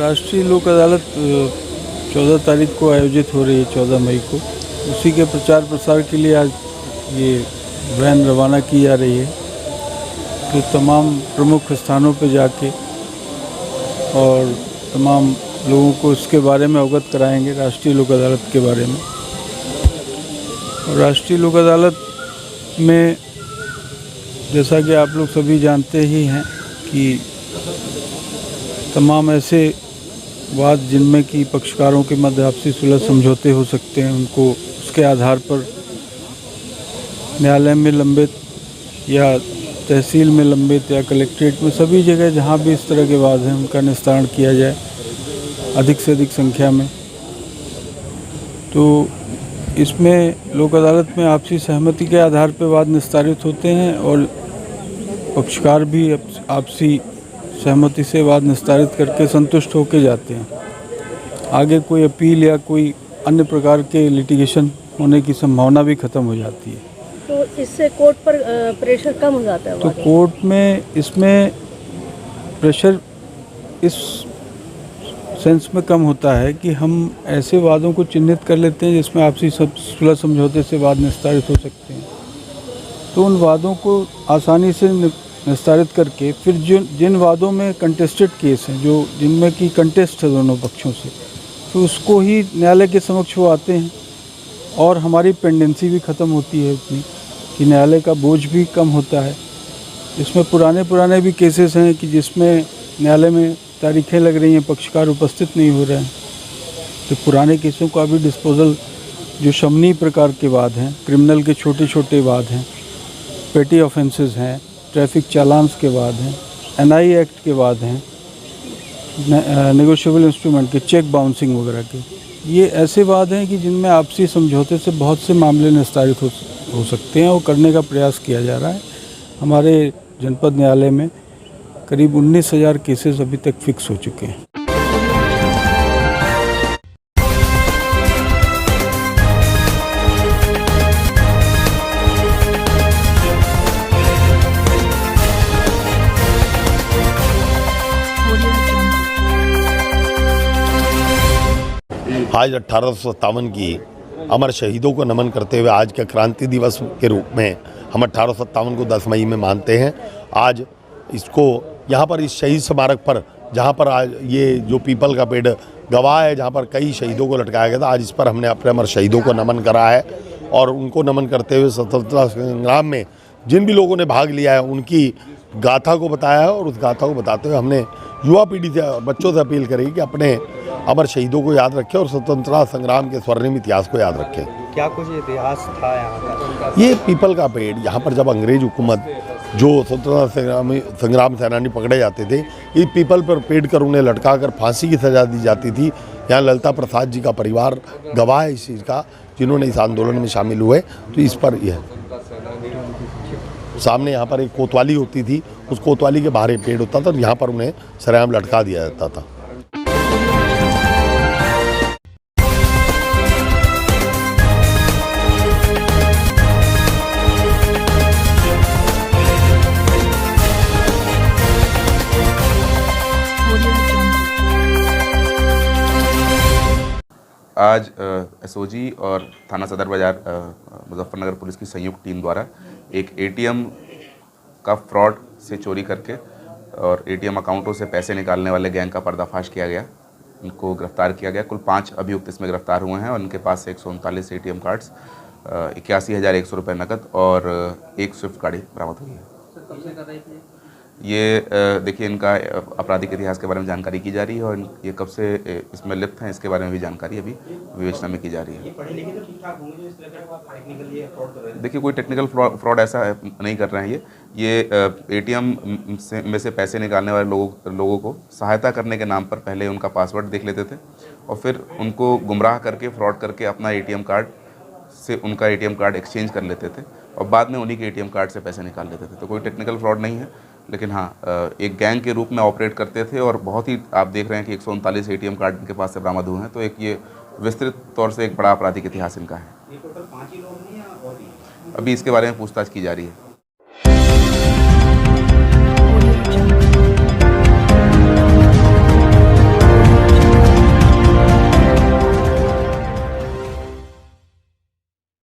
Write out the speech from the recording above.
राष्ट्रीय लोक अदालत 14 तारीख को आयोजित हो रही है, 14 मई को। उसी के प्रचार प्रसार के लिए आज ये वैन रवाना की जा रही है, कि तमाम प्रमुख स्थानों पर जाके और तमाम लोगों को इसके बारे में अवगत कराएंगे, राष्ट्रीय लोक अदालत के बारे में। और राष्ट्रीय लोक अदालत में जैसा कि आप लोग सभी जानते ही हैं कि तमाम ऐसे वाद जिनमें कि पक्षकारों के मध्य आपसी सुलह समझौते हो सकते हैं, उनको उसके आधार पर न्यायालय में लंबित या तहसील में लंबित या कलेक्ट्रेट में, सभी जगह जहां भी इस तरह के वाद हैं उनका निस्तारण किया जाए अधिक से अधिक संख्या में। तो इसमें लोक अदालत में आपसी सहमति के आधार पर वाद निस्तारित होते हैं और पक्षकार भी आपसी सहमति से वाद निस्तारित करके संतुष्ट होकर जाते हैं। आगे कोई अपील या कोई अन्य प्रकार के लिटिगेशन होने की संभावना भी खत्म हो जाती है। तो इससे कोर्ट पर प्रेशर कम हो जाता है। तो कोर्ट में इसमें प्रेशर इस सेंस में कम होता है कि हम ऐसे वादों को चिन्हित कर लेते हैं जिसमें आपसी सुलह समझौते से वाद निस्तारित हो सकते हैं। तो उन वादों को आसानी से निस्तारित करके फिर जिन वादों में कंटेस्टेड केस हैं, जो जिनमें कि कंटेस्ट है दोनों पक्षों से, तो उसको ही न्यायालय के समक्ष वो आते हैं और हमारी पेंडेंसी भी ख़त्म होती है इतनी कि न्यायालय का बोझ भी कम होता है। इसमें पुराने भी केसेस हैं कि जिसमें न्यायालय में तारीखें लग रही हैं, पक्षकार उपस्थित नहीं हो रहे हैं। तो पुराने केसों का भी डिस्पोजल, जो शमनी प्रकार के वाद हैं, क्रिमिनल के छोटे छोटे वाद हैं, पेटी ऑफेंसेस हैं, ट्रैफिक चालान्स के बाद हैं, एनआई एक्ट के बाद हैं, नेगोशिएबल इंस्ट्रूमेंट के, चेक बाउंसिंग वगैरह के, ये ऐसे वाद हैं कि जिनमें आपसी समझौते से बहुत से मामले निस्तारित हो सकते हैं और करने का प्रयास किया जा रहा है। हमारे जनपद न्यायालय में करीब 19,000 केसेस अभी तक फिक्स हो चुके हैं। आज 1857 की अमर शहीदों को नमन करते हुए आज के क्रांति दिवस के रूप में हम 1857 को 10 मई में मानते हैं। आज इसको यहाँ पर इस शहीद स्मारक पर, जहाँ पर आज ये जो पीपल का पेड़ गवाह है, जहाँ पर कई शहीदों को लटकाया गया था, आज इस पर हमने अपने अमर शहीदों को नमन करा है। और उनको नमन करते हुए स्वतंत्रता संग्राम में जिन भी लोगों ने भाग लिया है उनकी गाथा को बताया है। और उस गाथा को बताते हुए हमने युवा पीढ़ी से और बच्चों से अपील करी कि अपने अमर शहीदों को याद रखें और स्वतंत्रता संग्राम के स्वर्णिम इतिहास को याद रखें। क्या कुछ इतिहास था यहाँ का? ये पीपल का पेड़, यहाँ पर जब अंग्रेज हुकूमत जो स्वतंत्रता संग्राम सेनानी पकड़े जाते थे, इस पीपल पर पेड़ कर उन्हें लटका कर फांसी की सजा दी जाती थी। यहाँ ललिता प्रसाद जी का परिवार गवाह है इस चीज़ का, जिन्होंने इस आंदोलन में शामिल हुए। तो इस पर यह सामने यहाँ पर एक कोतवाली होती थी, उस कोतवाली के बाहर एक पेड़ होता था और यहाँ पर उन्हें सरेआम लटका दिया जाता था। आज एसओजी और थाना सदर बाज़ार मुजफ्फरनगर पुलिस की संयुक्त टीम द्वारा एक एटीएम का फ्रॉड से चोरी करके और एटीएम अकाउंटों से पैसे निकालने वाले गैंग का पर्दाफाश किया गया। इनको गिरफ्तार किया गया। कुल 5 अभियुक्त इसमें गिरफ्तार हुए हैं और उनके पास से 139 एटीएम कार्ड्स, 81,100 रुपये नकद और एक स्विफ्ट गाड़ी बरामद हुई है। ये देखिए, इनका आपराधिक इतिहास के बारे में जानकारी की जा रही है और ये कब से इसमें लिप्त हैं इसके बारे में भी जानकारी अभी विवेचना में की जा रही है। देखिए, कोई टेक्निकल फ्रॉड ऐसा नहीं कर रहे हैं। ये एटीएम में से पैसे निकालने वाले लोगों को सहायता करने के नाम पर पहले उनका पासवर्ड देख लेते थे और फिर उनको गुमराह करके, फ्रॉड करके अपना एटीएम कार्ड से उनका एटीएम कार्ड एक्सचेंज कर लेते थे और बाद में उन्हीं के एटीएम कार्ड से पैसे निकाल लेते थे। तो कोई टेक्निकल फ्रॉड नहीं है, लेकिन हाँ, एक गैंग के रूप में ऑपरेट करते थे और बहुत ही, आप देख रहे हैं कि 139 एटीएम कार्ड इनके पास से बरामद हुए हैं। तो एक ये विस्तृत तौर से एक बड़ा आपराधिक इतिहास इनका है। अभी इसके बारे में पूछताछ की जा रही है।